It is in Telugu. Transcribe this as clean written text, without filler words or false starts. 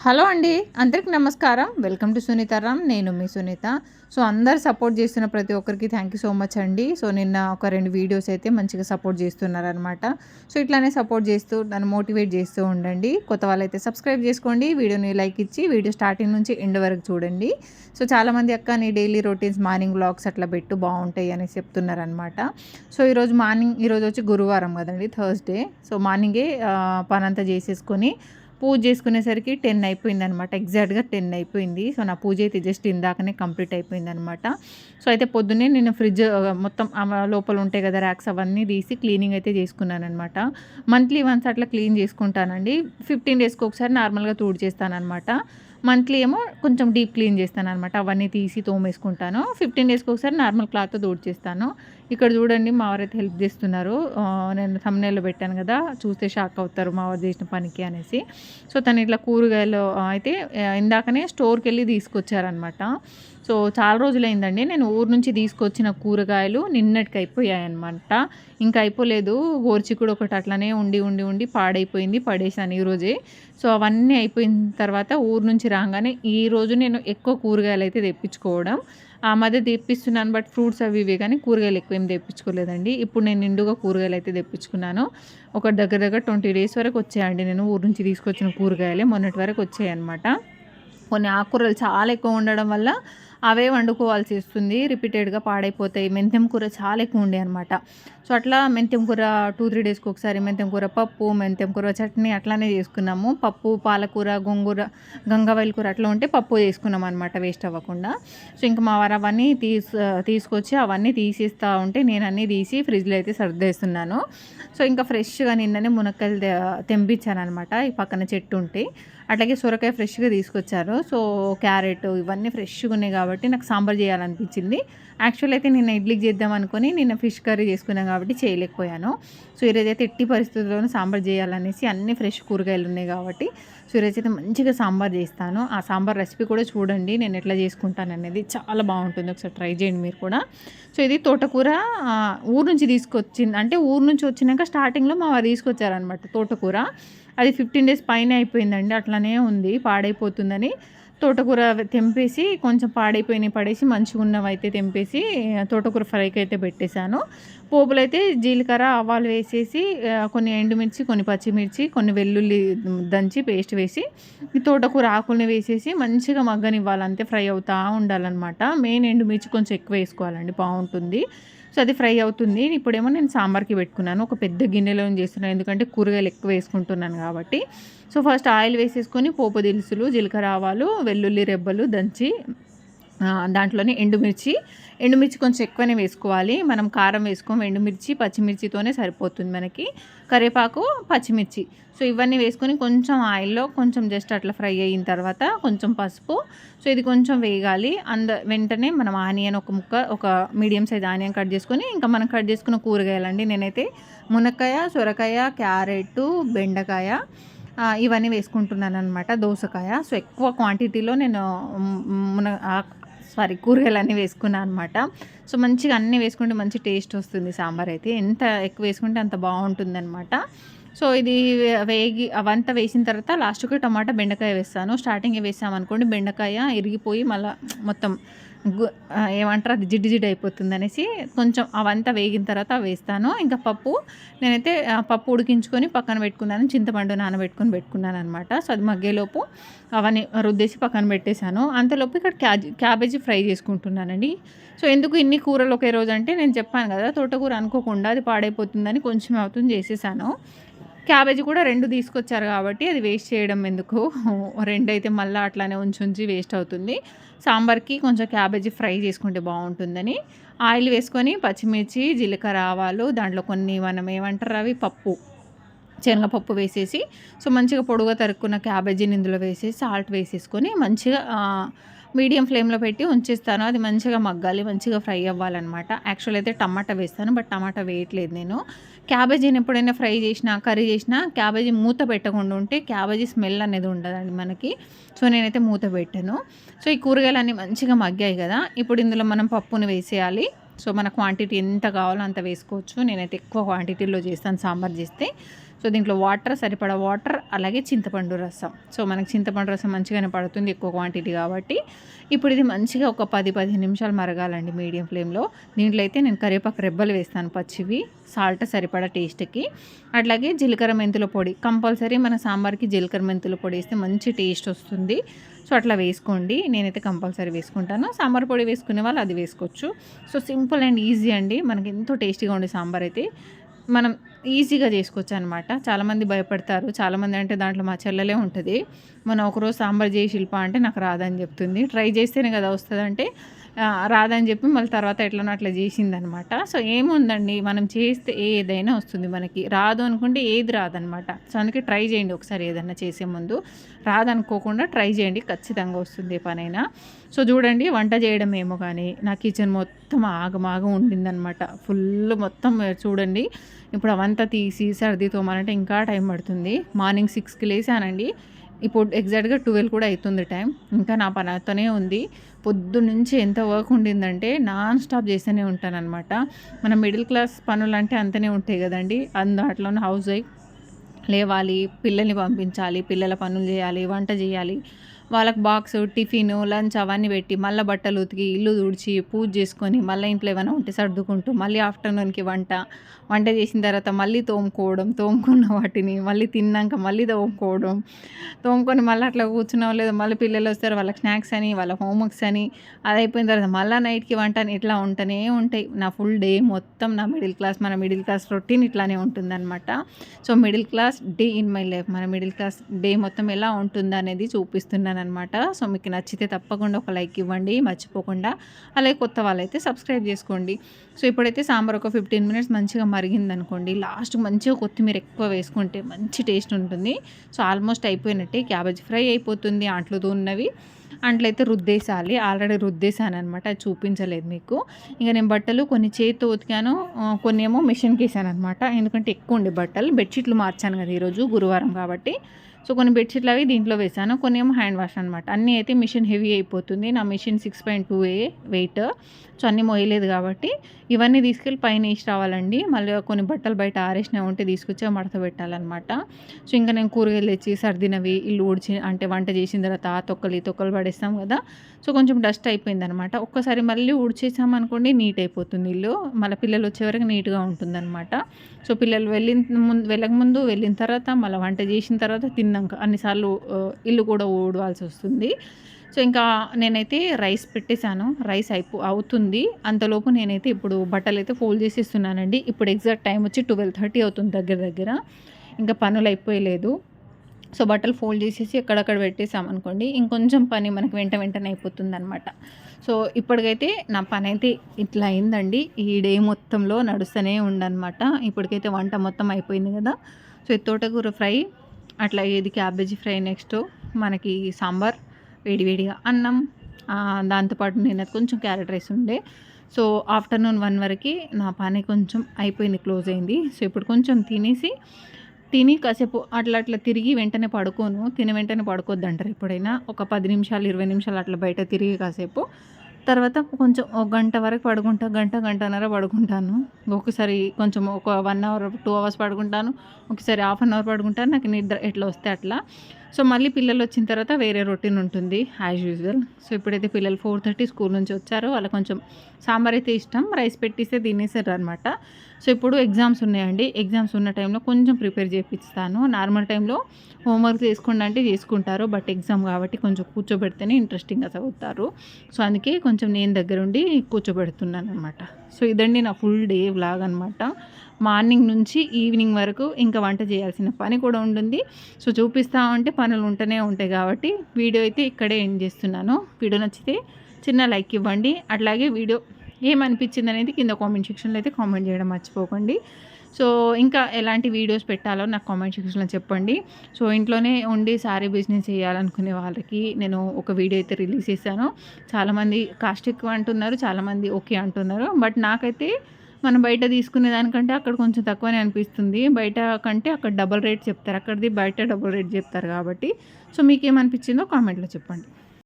హలో అండి. అందరికి నమస్కారం. Welcome to Sunitharam. నేను మీ సునీత. సో, అందరు సపోర్ట్ చేస్తున్న ప్రతి ఒక్కరికి థ్యాంక్ యూ సో మచ్ అండి. సో, నిన్న ఒక 2 వీడియోస్ అయితే మంచిగా సపోర్ట్ చేస్తున్నారనమాట. సో, ఇట్లానే సపోర్ట్ చేస్తూ నన్ను మోటివేట్ చేస్తూ ఉండండి. కొత్త వాళ్ళైతే సబ్స్క్రైబ్ చేసుకోండి. వీడియోని లైక్ ఇచ్చి వీడియో స్టార్టింగ్ నుంచి ఎండ్ వరకు చూడండి. సో, చాలామంది అక్క నీ డైలీ రొటీన్స్ మార్నింగ్ వ్లాగ్స్ అట్లా పెట్టు బాగుంటాయి అనేసి చెప్తున్నారనమాట. సో, ఈరోజు వచ్చి గురువారం కదండి, థర్స్‌డే. సో, మార్నింగే పనంతా చేసేసుకొని పూజ చేసుకునేసరికి 10 అయిపోయిందనమాట. ఎగ్జాక్ట్‌గా 10 అయిపోయింది. సో, నా పూజ అయితే జస్ట్ ఇందాకనే కంప్లీట్ అయిపోయిందనమాట. సో, అయితే పొద్దున్నే నేను ఫ్రిడ్జ్ మొత్తం లోపల ఉంటాయి కదా ర్యాక్స్, అవన్నీ తీసి క్లీనింగ్ అయితే చేసుకున్నాననమాట. మంత్లీ వన్స్ అట్లా క్లీన్ చేసుకుంటానండి. 15 డేస్‌కి ఒకసారి నార్మల్‌గా తుడిచేస్తాననమాట. మంత్లీ ఏమో కొంచెం డీప్ క్లీన్ చేస్తాననమాట. అవన్నీ తీసి తోమేసుకుంటాను. 15 డేస్‌కి ఒకసారి నార్మల్ క్లాత్‌తో తుడిచేస్తాను. ఇక్కడ చూడండి మా వారైతే హెల్ప్ చేస్తున్నారు. నేను థంబ్‌నెయిల్‌లో పెట్టాను కదా, చూస్తే షాక్ అవుతారు మా వారు చేసిన పనికి అనేసి. సో, తను ఇట్లా కూరగాయలు అయితే ఇందాకనే స్టోర్‌కెళ్ళి తీసుకొచ్చారనమాట. సో, చాలా రోజులైందండి నేను ఊరు నుంచి తీసుకొచ్చిన కూరగాయలు నిన్నటికి అయిపోయాయన్నమాట. ఇంకా అయిపోలేదు. గోరుచిక్కుడు ఒకటి అట్లనే ఉండి పాడైపోయింది. పడేసాను ఈరోజే. సో, అవన్నీ అయిపోయిన తర్వాత ఊరు నుంచి రాగానే ఈరోజు నేను ఎక్కువ కూరగాయలు అయితే తెప్పించుకోవడం. ఆ మధ్య తెప్పిస్తున్నాను, బట్ ఫ్రూట్స్ అవి ఇవే కానీ కూరగాయలు ఎక్కువ ఏం తెప్పించుకోలేదండి. ఇప్పుడు నేను నిండుగా కూరగాయలు అయితే తెప్పించుకున్నాను. ఒక దగ్గర దగ్గర 20 డేస్ వరకు వచ్చాయండి నేను ఊరు నుంచి తీసుకొచ్చిన కూరగాయలే. మొన్నటి వరకు వచ్చాయన్నమాట. కొన్ని ఆకుకూరలు చాలా ఎక్కువ ఉండడం వల్ల అవే వండుకోవాల్సి వస్తుంది. రిపీటెడ్‌గా పాడైపోతాయి. మెంతెం కూర చాలా ఎక్కువ ఉండే అనమాట. సో, అట్లా మెంతెం కూర 2, 3 డేస్‌కి ఒకసారి మెంతెం కూర పప్పు, మెంతెం కూర చట్నీ అట్లానే చేసుకున్నాము. పప్పు, పాలకూర, గోంగూర, గంగవాయిల కూర అట్లా ఉంటే పప్పు చేసుకున్నాం అనమాట వేస్ట్ అవ్వకుండా. సో, ఇంక మా వారు అవన్నీ తీసుకొచ్చి అవన్నీ తీసిస్తా ఉంటే నేను అన్నీ తీసి ఫ్రిడ్జ్‌లో అయితే సర్దేస్తున్నాను. సో, ఇంకా ఫ్రెష్‌గా నిన్ననే మునక్కాయలు తెంపించాననమాట. ఈ పక్కన చెట్టు ఉంటే. అట్లాగే సొరకాయ ఫ్రెష్‌గా తీసుకొచ్చారు. సో, క్యారెట్ ఇవన్నీ ఫ్రెష్‌గా ఉన్నాయి కాబట్టి నాకు సాంబార్ చేయాలనిపించింది. యాక్చువల్ అయితే నిన్న ఇడ్లీకి చేద్దాం అనుకుని నిన్న ఫిష్ కర్రీ చేసుకున్నాం కాబట్టి చేయలేకపోయాను. సో, ఈరోజైతే ఎట్టి పరిస్థితుల్లోనూ సాంబార్ చేయాలనేసి అన్ని ఫ్రెష్ కూరగాయలు ఉన్నాయి కాబట్టి సో, ఈరోజైతే మంచిగా సాంబార్ చేస్తాను. ఆ సాంబార్ రెసిపీ కూడా చూడండి నేను ఎట్లా చేసుకుంటాననేది. చాలా బాగుంటుంది. ఒకసారి ట్రై చేయండి మీరు కూడా. సో, ఇది తోటకూర ఊరు నుంచి తీసుకొచ్చింది. అంటే ఊరు నుంచి వచ్చినాక స్టార్టింగ్‌లో మా వారు తీసుకొచ్చారనమాట తోటకూర. అది 15 డేస్ పైనే అయిపోయిందండి. అట్లనే ఉంది పాడైపోతుందని తోటకూర తెంపేసి కొంచెం పాడైపోయినవి పడేసి మంచిగున్నవైతే తెంపేసి తోటకూర ఫ్రైకి అయితే పెట్టేశాను. పోపులైతే జీలకర్ర, ఆవాలు వేసేసి కొన్ని ఎండుమిర్చి, కొన్ని పచ్చిమిర్చి, కొన్ని వెల్లుల్లి దంచి పేస్ట్ వేసి ఈ తోటకూర ఆకుల్ని వేసేసి మంచిగా మగ్గనివ్వాలి. అంతే, ఫ్రై అవుతూ ఉండాలన్నమాట. మెయిన్ ఎండుమిర్చి కొంచెం ఎక్కువ వేసుకోవాలండి, బాగుంటుంది. సో, అది ఫ్రై అవుతుంది. ఇప్పుడేమో నేను సాంబార్కి పెట్టుకున్నాను. ఒక పెద్ద గిన్నెలో చేస్తున్నాను, ఎందుకంటే కూరగాయలు ఎక్కువ వేసుకుంటున్నాను కాబట్టి. సో, ఫస్ట్ ఆయిల్ వేసేసుకొని పోపు దినుసులు, జీలకర్ర, ఆవాలు, వెల్లుల్లి రెబ్బలు దంచి దాంట్లోనే ఎండుమిర్చి కొంచెం ఎక్కువనే వేసుకోవాలి. మనం కారం వేసుకోము, ఎండుమిర్చి పచ్చిమిర్చితోనే సరిపోతుంది మనకి. కరివేపాకు, పచ్చిమిర్చి, సో ఇవన్నీ వేసుకొని కొంచెం ఆయిల్లో కొంచెం జస్ట్ అట్లా ఫ్రై అయిన తర్వాత కొంచెం పసుపు. సో ఇది కొంచెం వేగాలి. వెంటనే మనం ఆనియన్ ఒక మీడియం సైజ్ ఆనియన్ కట్ చేసుకొని ఇంకా మనం కట్ చేసుకున్న కూరగాయలండి. నేనైతే మునక్కాయ, సొరకాయ, క్యారెట్, బెండకాయ ఇవన్నీ వేసుకుంటున్నాను అనమాట. దోసకాయ. సో ఎక్కువ క్వాంటిటీలో నేను కూరగాయలన్నీ వేసుకున్నాను అనమాట. సో మంచిగా అన్నీ వేసుకుంటే మంచి టేస్ట్ వస్తుంది సాంబార్ అయితే. ఎంత ఎక్కువ వేసుకుంటే అంత బాగుంటుందన్నమాట. సో ఇది అవంతా వేసిన తర్వాత లాస్ట్కి టమాటా, బెండకాయ వేస్తాను. స్టార్టింగ్ వేసామనుకోండి బెండకాయ ఇరిగిపోయి మళ్ళీ మొత్తం ఏమంటారు అది జిడ్డు అయిపోతుంది అనేసి కొంచెం అవంతా వేగిన తర్వాత వేస్తాను. ఇంకా నేనైతే పప్పు ఉడికించుకొని పక్కన పెట్టుకున్నాను. చింతపండు నానబెట్టుకొని పెట్టుకున్నాను అనమాట. సో అది మగ్గేలోపు అవన్నీ రుద్దేసి పక్కన పెట్టేశాను. అంతలోపు ఇక్కడ క్యాబేజీ ఫ్రై చేసుకుంటున్నానండి. సో ఎందుకు ఇన్ని కూరలు ఒకే రోజు అంటే నేను చెప్పాను కదా, తోటకూర అనుకోకుండా అది పాడైపోతుందని కొంచెం అవుతుంది చేసేసాను. క్యాబేజీ కూడా 2 తీసుకొచ్చారు కాబట్టి అది వేస్ట్ చేయడం ఎందుకు, 2 అయితే మళ్ళీ అట్లానే ఉంచి వేస్ట్ అవుతుంది. సాంబార్కి కొంచెం క్యాబేజీ ఫ్రై చేసుకుంటే బాగుంటుందని ఆయిల్ వేసుకొని పచ్చిమిర్చి, జీలకర్ర, ఆవాలు, దాంట్లో కొన్ని మనం ఏమంటారు అవి శనగపప్పు వేసేసి సో మంచిగా పొడుగా తరుక్కున్న క్యాబేజీని ఇందులో వేసేసి సాల్ట్ వేసేసుకొని మంచిగా మీడియం ఫ్లేమ్లో పెట్టి ఉంచేస్తాను. అది మంచిగా మగ్గాలి, మంచిగా ఫ్రై అవ్వాలన్నమాట. యాక్చువల్ అయితే టమాటా వేస్తాను, బట్ టమాటా వేయట్లేదు నేను. క్యాబేజీని ఎప్పుడైనా ఫ్రై చేసినా కర్రీ చేసినా క్యాబేజీ మూత పెట్టకుండా ఉంటే క్యాబేజీ స్మెల్ అనేది ఉండదండి మనకి. సో నేనైతే మూత పెట్టాను. సో ఈ కూరగాయలన్నీ మంచిగా మగ్గాయి కదా, ఇప్పుడు ఇందులో మనం పప్పుని వేసేయాలి. సో మన క్వాంటిటీ ఎంత కావాలో అంత వేసుకోవచ్చు. నేనైతే ఎక్కువ క్వాంటిటీలో చేస్తాను సాంబార్ చేస్తే. సో దీంట్లో వాటర్, సరిపడా వాటర్, అలాగే చింతపండు రసం. సో మనకి చింతపండు రసం మంచిగానే పడుతుంది, ఎక్కువ క్వాంటిటీ కాబట్టి. ఇప్పుడు ఇది మంచిగా ఒక 10-15 నిమిషాలు మరగాలండి మీడియం ఫ్లేమ్లో. దీంట్లో అయితే నేను కరివేపాకు రెబ్బలు వేస్తాను పచ్చివి, సాల్ట్ సరిపడా టేస్ట్కి. అట్లాగే జీలకర్ర మెంతుల పొడి కంపల్సరీ, మన సాంబార్కి జీలకర్ర మెంతుల పొడి వేస్తే మంచి టేస్ట్ వస్తుంది. సో అట్లా వేసుకోండి, నేనైతే కంపల్సరీ వేసుకుంటాను. సాంబార్ పొడి వేసుకునే వాళ్ళు అది వేసుకోవచ్చు. సో సింపుల్ అండ్ ఈజీ అండి, మనకి ఎంతో టేస్టీగా ఉండే సాంబార్ అయితే మనం ఈజీగా చేసుకోవచ్చు అనమాట. చాలామంది భయపడతారు, చాలామంది అంటే దాంట్లో మా చెల్లెలే ఉంటుంది. మనం ఒకరోజు సాంబార్ చేయి శిల్ప అంటే నాకు రాదని చెప్తుంది. ట్రై చేస్తేనే కదా వస్తుందంటే రాదని చెప్పి మళ్ళీ తర్వాత ఎట్లనో అట్లా చేసిందనమాట. సో ఏముందండి, మనం చేస్తే ఏదైనా వస్తుంది మనకి. రాదు అనుకుంటే ఏది రాదనమాట. సో అందుకే ట్రై చేయండి ఒకసారి, ఏదైనా చేసే ముందు రాదనుకోకుండా ట్రై చేయండి, ఖచ్చితంగా వస్తుంది ఏ పనైనా. సో చూడండి, వంట చేయడం ఏమో కానీ నా కిచెన్ మొత్తం ఆగమాగం ఉండిందనమాట. ఫుల్ మొత్తం చూడండి. ఇప్పుడు అవంతా తీసి సర్ది తోమాలంటే ఇంకా టైం పడుతుంది. మార్నింగ్ 6కి లేసానండి, ఇప్పుడు ఎగ్జాక్ట్గా 12 కూడా అవుతుంది టైం. ఇంకా నా పని అవుతూనే ఉంది. పొద్దున్నుంచి ఎంత వర్క్ ఉండిందంటే నాన్ స్టాప్ చేస్తూనే ఉంటానన్నమాట. మన మిడిల్ క్లాస్ పనులు అంటే అంతనే ఉంటాయి కదండి. దాంట్లోనే హౌస్ వైఫ్ లేవాలి, పిల్లల్ని పంపించాలి, పిల్లల పనులు చేయాలి, వంట చేయాలి, వాళ్ళకి బాక్స్, టిఫిన్, లంచ్ అవన్నీ పెట్టి, మళ్ళీ బట్టలు ఉతికి, ఇల్లు తుడిచి, పూజ చేసుకొని, మళ్ళీ ఇంట్లో ఏమైనా ఉంటే సర్దుకుంటూ, మళ్ళీ ఆఫ్టర్నూన్కి వంట చేసిన తర్వాత మళ్ళీ తోముకున్న వాటిని మళ్ళీ తిన్నాక మళ్ళీ తోముకొని మళ్ళీ అట్లా కూర్చున్నాం. లేదా మళ్ళీ పిల్లలు వస్తారు, వాళ్ళకి స్నాక్స్ అని, వాళ్ళ హోంవర్క్స్ అని, అది అయిపోయిన తర్వాత మళ్ళీ నైట్కి వంట అని, ఇట్లా ఉంటూనే ఉంటాయి. నా ఫుల్ డే మొత్తం మన మిడిల్ క్లాస్ రొటీన్ ఇట్లానే ఉంటుందన్నమాట. So middle class day in my life, మన మిడిల్ క్లాస్ డే మొత్తం ఎలా ఉంటుంది అనేది చూపిస్తున్నాను అనమాట. సో మీకు నచ్చితే తప్పకుండా ఒక లైక్ ఇవ్వండి మర్చిపోకుండా. అలాగే కొత్త వాళ్ళైతే సబ్స్క్రైబ్ చేసుకోండి. సో ఇప్పుడైతే సాంబార్ ఒక 15 మినిట్స్ మంచిగా మరిగిందనుకోండి, లాస్ట్ మంచిగా కొత్తిమీర ఎక్కువ వేసుకుంటే మంచి టేస్ట్ ఉంటుంది. సో ఆల్మోస్ట్ అయిపోయినట్టే, క్యాబేజ్ ఫ్రై అయిపోతుంది. అంట్లయితే రుద్దేసాలి, ఆల్రెడీ రుద్దేసాను అనమాట, అది చూపించలేదు మీకు. ఇంకా నేను బట్టలు కొన్ని చేతితో ఉతికాను, కొన్ని ఏమో మిషన్కి వేసాను అనమాట. ఎందుకంటే ఎక్కువ ఉండే బట్టలు, బెడ్షీట్లు మార్చాను కదా ఈరోజు గురువారం కాబట్టి. సో కొన్ని బెడ్షీట్లు అవి దీంట్లో వేసాను, కొన్ని ఏమో హ్యాండ్ వాష్ అనమాట. అన్నీ అయితే మిషన్ హెవీ అయిపోతుంది, నా మిషన్ 6.2 వెయిట్. సో అన్నీ మోయలేదు కాబట్టి ఇవన్నీ తీసుకెళ్ళి పైన వేసి రావాలండి. మళ్ళీ కొన్ని బట్టలు బయట ఆరేసినవి ఉంటే తీసుకొచ్చి మడత పెట్టాలన్నమాట. సో ఇంకా నేను కూరగాయలు తెచ్చి సర్దినవి, ఇల్లు ఊడ్చి అంటే వంట చేసిన తర్వాత తొక్కలు పడేస్తాం కదా. సో కొంచెం డస్ట్ అయిపోయింది అనమాట. ఒక్కసారి మళ్ళీ ఊడ్చేసామనుకోండి నీట్ అయిపోతుంది ఇల్లు, మళ్ళీ పిల్లలు వచ్చే వరకు నీట్గా ఉంటుందన్నమాట. సో పిల్లలు వెళ్ళకముందు, వెళ్ళిన తర్వాత, మళ్ళీ వంట చేసిన తర్వాత, తిన్నాక అన్నిసార్లు ఇల్లు కూడా ఊడవాల్సి వస్తుంది. సో ఇంకా నేనైతే రైస్ పెట్టేశాను, రైస్ అవుతుంది. అంతలోపు నేనైతే ఇప్పుడు బట్టలు అయితే ఫోల్డ్ చేసేస్తున్నానండి. ఇప్పుడు ఎగ్జాక్ట్ టైం వచ్చి 12:30 అవుతుంది దగ్గర. ఇంకా పనులు అయిపోయలేదు. సో బట్టలు ఫోల్డ్ చేసేసి ఎక్కడక్కడ పెట్టేసామనుకోండి, ఇంకొంచెం పని మనకి వెంటనే అయిపోతుంది అనమాట. సో ఇప్పటికైతే నా పని అయితే ఇట్లా అయిందండి. ఈ డే మొత్తంలో నడుస్తూనే ఉండనమాట. ఇప్పటికైతే వంట మొత్తం అయిపోయింది కదా. సో ఇది తోటకూర ఫ్రై, అట్లా ఇది క్యాబేజీ ఫ్రై, నెక్స్ట్ మనకి సాంబార్, వేడివేడిగా అన్నం, దాంతోపాటు నేను కొంచెం క్యారెట్ రైస్ ఉండే. సో ఆఫ్టర్నూన్ 1 వరకు నా పని కొంచెం అయిపోయింది, క్లోజ్ అయింది. సో ఇప్పుడు కొంచెం తిని కాసేపు అట్లా తిరిగి వెంటనే పడుకోను. తిని వెంటనే పడుకోవద్దు అంటారు ఎప్పుడైనా. ఒక 10 నిమిషాలు 20 నిమిషాలు అట్లా బయట తిరిగి కాసేపు తర్వాత కొంచెం ఒక గంట వరకు పడుకుంటా, గంటన్నర పడుకుంటాను. ఒకసారి కొంచెం ఒక 1 అవర్ 2 అవర్స్ పడుకుంటాను, ఒకసారి హాఫ్ అన్ అవర్ పడుకుంటాను, నాకు నిద్ర ఎట్లా వస్తే అట్లా. సో మళ్ళీ పిల్లలు వచ్చిన తర్వాత వేరే రొటీన్ ఉంటుంది యాజ్ యూజువల్. సో ఇప్పుడైతే పిల్లలు 4:30 స్కూల్ నుంచి వచ్చారు, వాళ్ళకి కొంచెం సాంబార్ అయితే ఇష్టం, రైస్ పెట్టిస్తే తినేసారు అనమాట. సో ఇప్పుడు ఎగ్జామ్స్ ఉన్నాయండి, ఎగ్జామ్స్ ఉన్న టైంలో కొంచెం ప్రిపేర్ చేపిస్తాను. నార్మల్ టైంలో హోంవర్క్ చేసుకోండి అంటే చేసుకుంటారు, బట్ ఎగ్జామ్ కాబట్టి కొంచెం కూర్చోబెడితేనే ఇంట్రెస్టింగ్గా చదువుతారు. సో అందుకే కొంచెం నేను దగ్గరుండి కూర్చోబెడుతున్నాను అనమాట. సో ఇదండి నా ఫుల్ డే వ్లాగ్ అనమాట. మార్నింగ్ నుంచి ఈవినింగ్ వరకు ఇంకా వంట చేయాల్సిన పని కూడా ఉంటుంది. సో చూపిస్తూ ఉంటే పనులు ఉంటూనే ఉంటాయి కాబట్టి వీడియో అయితే ఇక్కడే ఎండ్ చేస్తున్నాను. వీడియో నచ్చితే చిన్న లైక్ ఇవ్వండి. అట్లాగే వీడియో ఏమనిపించింది అనేది కింద కామెంట్ సెక్షన్లో అయితే కామెంట్ చేయడం మర్చిపోకండి. సో ఇంకా ఎలాంటి వీడియోస్ పెట్టాలో నాకు కామెంట్ సెక్షన్లో చెప్పండి. సో ఇంట్లోనే ఉండి శారీ బిజినెస్ చేయాలనుకునే వాళ్ళకి నేను ఒక వీడియో అయితే రిలీజ్ చేశాను. చాలామంది కాస్ట్ ఎక్కువ అంటున్నారు, చాలామంది ఓకే అంటున్నారు. బట్ నాకైతే మనం బయట తీసుకునే దానికంటే అక్కడ కొంచెం తక్కువనే అనిపిస్తుంది. బయట కంటే అక్కడ డబల్ రేట్ చెప్తారు, అక్కడిది బయట డబల్ రేట్ చెప్తారు కాబట్టి. సో మీకేమనిపించిందో కామెంట్లో చెప్పండి.